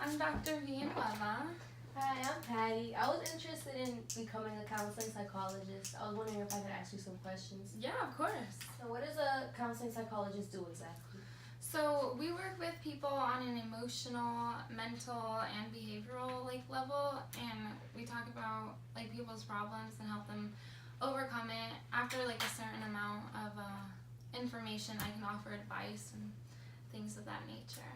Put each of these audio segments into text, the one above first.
I'm Dr. Villanueva. Hi, I'm Patty. I was interested in becoming a counseling psychologist. I was wondering if I could ask you some questions. Yeah, of course. So what does a counseling psychologist do exactly? So we work with people on an emotional, mental, and behavioral level, and we talk about people's problems and help them overcome it. After a certain amount of information, I can offer advice and things of that nature.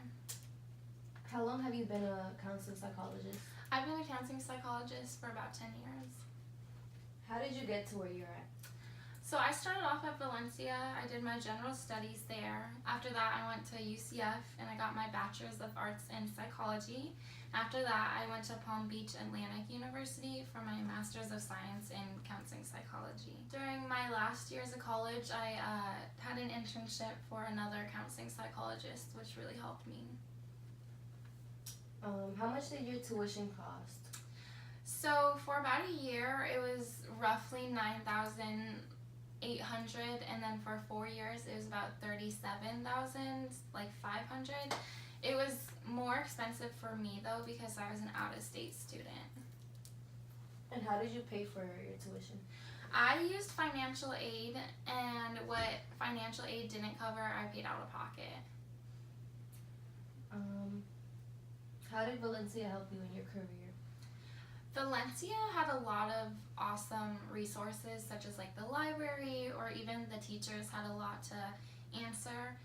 How long have you been a counseling psychologist? I've been a counseling psychologist for about 10 years. How did you get to where you're at? So I started off at Valencia. I did my general studies there. After that, I went to UCF and I got my Bachelor's of Arts in Psychology. After that, I went to Palm Beach Atlantic University for my Master's of Science in Counseling Psychology. During my last years of college, I had an internship for another counseling psychologist, which really helped me. How much did your tuition cost? So for about a year, it was roughly $9,800, and then for 4 years, it was about $37,500. It was more expensive for me though because I was an out-of-state student. And how did you pay for your tuition? I used financial aid, and what financial aid didn't cover, I paid out of pocket. How did Valencia help you in your career? Valencia had a lot of awesome resources, such as the library, or even the teachers had a lot to answer.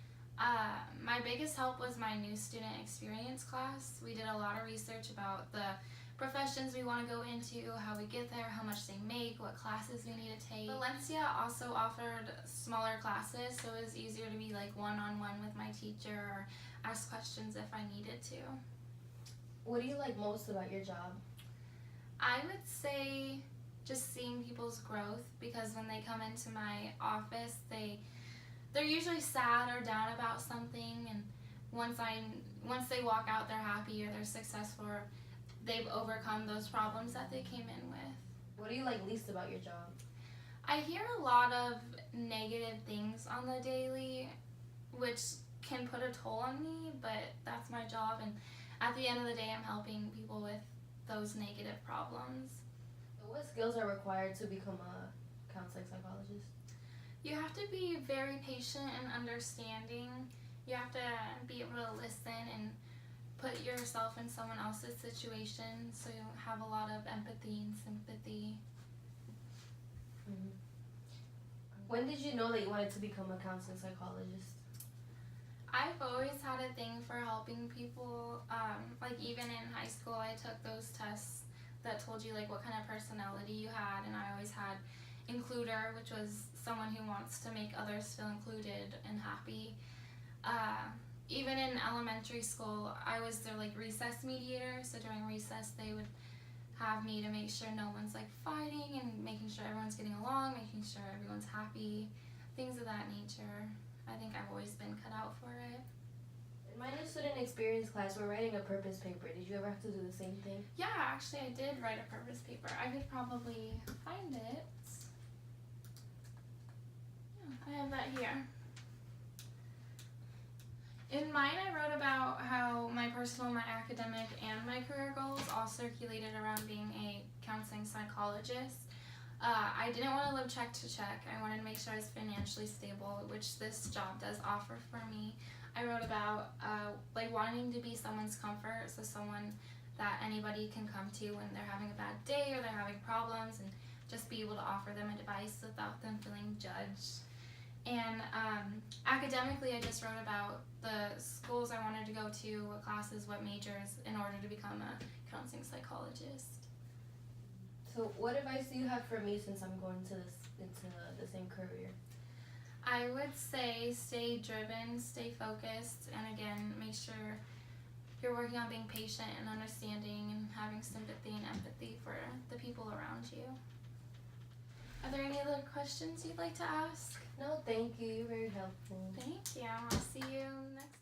My biggest help was my new student experience class. We did a lot of research about the professions we want to go into, how we get there, how much they make, what classes we need to take. Valencia also offered smaller classes, so it was easier to be one-on-one with my teacher or ask questions if I needed to. What do you like most about your job? I would say just seeing people's growth, because when they come into my office, they're usually sad or down about something, and once they walk out, they're happy or they're successful or they've overcome those problems that they came in with. What do you like least about your job? I hear a lot of negative things on the daily, which can put a toll on me, but that's my job, and at the end of the day, I'm helping people with those negative problems. What skills are required to become a counseling psychologist? You have to be very patient and understanding. You have to be able to listen and put yourself in someone else's situation, so you have a lot of empathy and sympathy. Mm-hmm. When did you know that you wanted to become a counseling psychologist? I've always had a thing for helping people. Even in high school, I took those tests that told you what kind of personality you had, and I always had includer, which was someone who wants to make others feel included and happy. Even in elementary school, I was their recess mediator, so during recess they would have me to make sure no one's fighting and making sure everyone's getting along, making sure everyone's happy, things of that nature. I think I've always been cut out for it. In my new student experience class, we're writing a purpose paper. Did you ever have to do the same thing? Yeah, actually I did write a purpose paper. I could probably find it. Yeah, I have that here. In mine, I wrote about how my personal, my academic, and my career goals all circulated around being a counseling psychologist. I didn't want to live check to check. I wanted to make sure I was financially stable, which this job does offer for me. I wrote about wanting to be someone's comfort, so someone that anybody can come to when they're having a bad day or they're having problems, and just be able to offer them advice without them feeling judged. And academically, I just wrote about the schools I wanted to go to, what classes, what majors, in order to become a counseling psychologist. So what advice do you have for me since I'm going into the same career? I would say stay driven, stay focused, and again, make sure you're working on being patient and understanding and having sympathy and empathy for the people around you. Are there any other questions you'd like to ask? No, thank you. You're very helpful. Thank you. I'll see you next time.